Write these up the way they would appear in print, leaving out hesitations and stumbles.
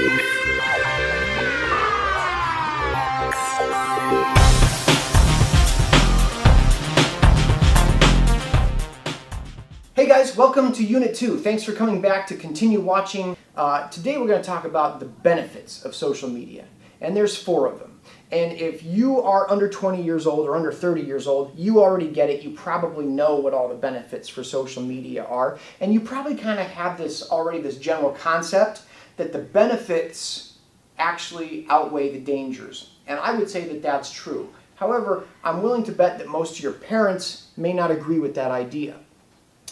Hey guys, welcome to Unit 2. Thanks for coming back to continue watching. Today we're going to talk about the benefits of social media, and there's 4 of them. And if you are under 20 years old or under 30 years old, you already get it. You probably know what all the benefits for social media are, and you probably kind of have this general concept that the benefits actually outweigh the dangers. And I would say that that's true. However, I'm willing to bet that most of your parents may not agree with that idea.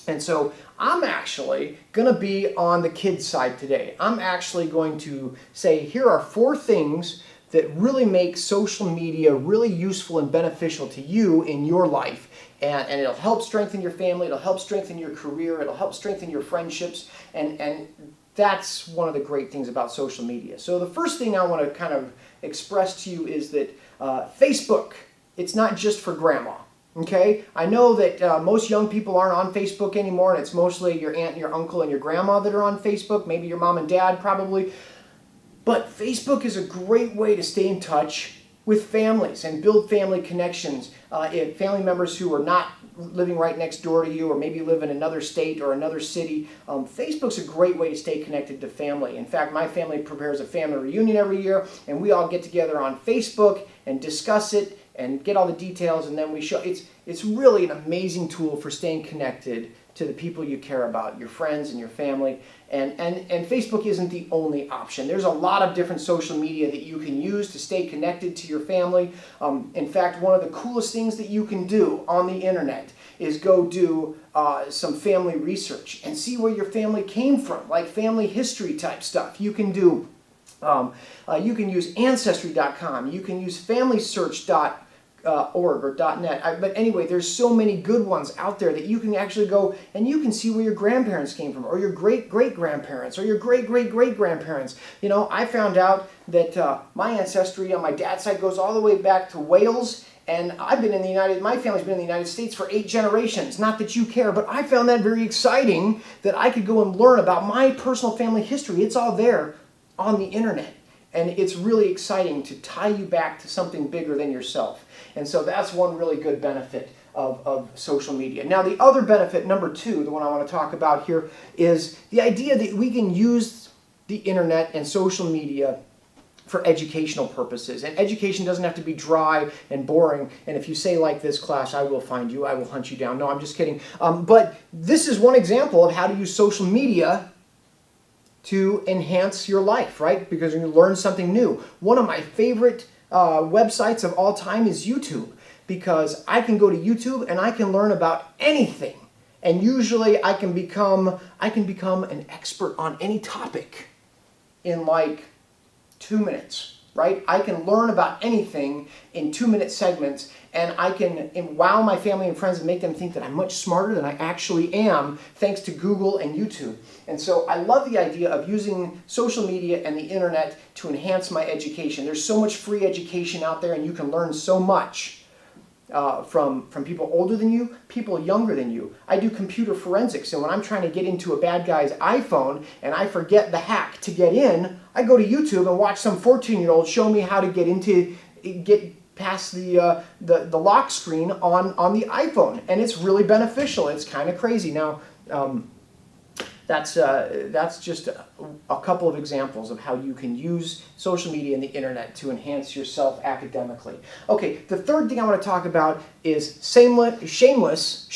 And so I'm actually going to be on the kids' side today. I'm actually going to say here are 4 things that really make social media really useful and beneficial to you in your life. And it'll help strengthen your family, it'll help strengthen your career, it'll help strengthen your friendships. And that's one of the great things about social media. So the first thing I want to kind of express to you is that Facebook, it's not just for grandma. Okay, I know that most young people aren't on Facebook anymore, and it's mostly your aunt and your uncle and your grandma that are on Facebook, maybe your mom and dad probably. But Facebook is a great way to stay in touch with families and build family connections. If family members who are not living right next door to you or maybe live in another state or another city, Facebook's a great way to stay connected to family. In fact, my family prepares a family reunion every year, and we all get together on Facebook and discuss it and get all the details, and then we show. It's really an amazing tool for staying connected to the people you care about, your friends and your family. And Facebook isn't the only option. There's a lot of different social media that you can use to stay connected to your family. In fact, one of the coolest things that you can do on the internet is go do some family research and see where your family came from, like family history type stuff. You can do. You can use Ancestry.com. You can use FamilySearch.org or .net. But anyway, there's so many good ones out there that you can actually go and you can see where your grandparents came from, or your great-great-grandparents, or your great-great-great-grandparents. You know, I found out that my ancestry on my dad's side goes all the way back to Wales, and my family's been in the United States for 8 generations. Not that you care, but I found that very exciting that I could go and learn about my personal family history. It's all there on the internet. And it's really exciting to tie you back to something bigger than yourself. And so that's one really good benefit of social media. Now the other benefit, number 2, the one I want to talk about here, is the idea that we can use the internet and social media for educational purposes. And education doesn't have to be dry and boring. And if you say like this, class, I will find you, I will hunt you down. No, I'm just kidding. But this is one example of how to use social media to enhance your life, right? Because you learn something new. One of my favorite websites of all time is YouTube, because I can go to YouTube and I can learn about anything. And usually I can become an expert on any topic in like 2 minutes, right? I can learn about anything in 2-minute segments, and I can wow my family and friends and make them think that I'm much smarter than I actually am, thanks to Google and YouTube. And so I love the idea of using social media and the internet to enhance my education. There's so much free education out there, and you can learn so much from people older than you, people younger than you. I do computer forensics, and when I'm trying to get into a bad guy's iPhone and I forget the hack to get in, I go to YouTube and watch some 14-year-old show me how to get past the lock screen on the iPhone, and it's really beneficial. It's kind of crazy. Now, that's just a couple of examples of how you can use social media and the internet to enhance yourself academically. Okay, the third thing I want to talk about is shameless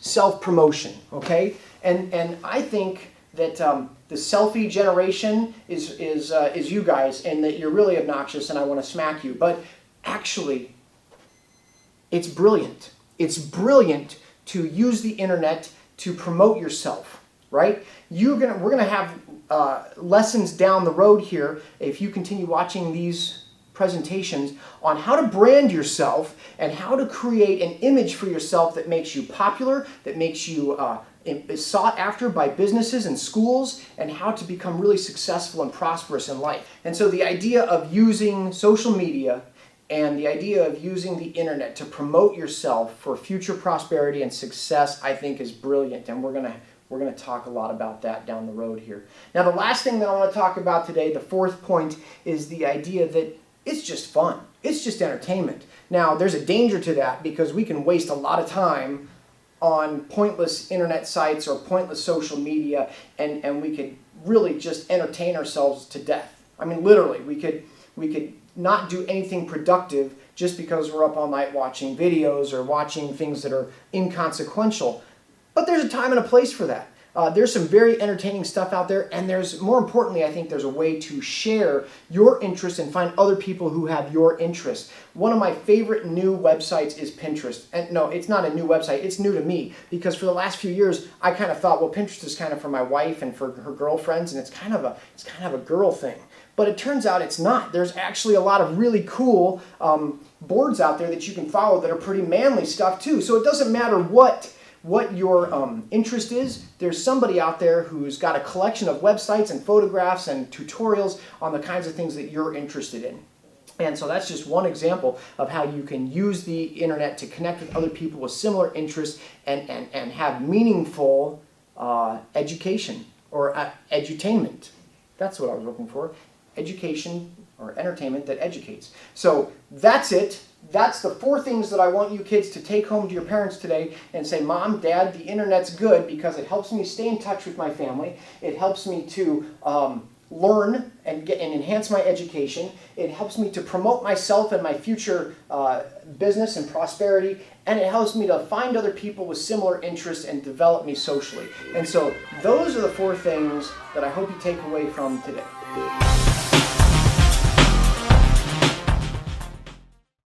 self-promotion. Okay, and I think that the selfie generation is you guys, and that you're really obnoxious, and I want to smack you. But actually, it's brilliant. It's brilliant to use the internet to promote yourself. Right? We're gonna have lessons down the road here, if you continue watching these presentations, on how to brand yourself and how to create an image for yourself that makes you popular, that makes you sought after by businesses and schools, and how to become really successful and prosperous in life. And so the idea of using social media and the idea of using the internet to promote yourself for future prosperity and success, I think, is brilliant. And we're going to We're going to talk a lot about that down the road here. Now, the last thing that I want to talk about today, the fourth point, is the idea that it's just fun. It's just entertainment. Now, there's a danger to that because we can waste a lot of time on pointless internet sites or pointless social media, and we could really just entertain ourselves to death. I mean, literally, we could not do anything productive just because we're up all night watching videos or watching things that are inconsequential. But there's a time and a place for that. There's some very entertaining stuff out there, and more importantly, I think there's a way to share your interests and find other people who have your interests. One of my favorite new websites is Pinterest. And no, it's not a new website, it's new to me, because for the last few years, I kind of thought, well, Pinterest is kind of for my wife and for her girlfriends, and it's kind of a girl thing. But it turns out it's not. There's actually a lot of really cool boards out there that you can follow that are pretty manly stuff too. So it doesn't matter what your interest is, there's somebody out there who's got a collection of websites and photographs and tutorials on the kinds of things that you're interested in. And so that's just one example of how you can use the internet to connect with other people with similar interests and have meaningful education or edutainment. That's what I was looking for. Education or entertainment that educates. So that's it. That's the 4 things that I want you kids to take home to your parents today and say, Mom, Dad, the internet's good because it helps me stay in touch with my family. It helps me to learn and enhance my education. It helps me to promote myself and my future business and prosperity. And it helps me to find other people with similar interests and develop me socially. And so those are the 4 things that I hope you take away from today.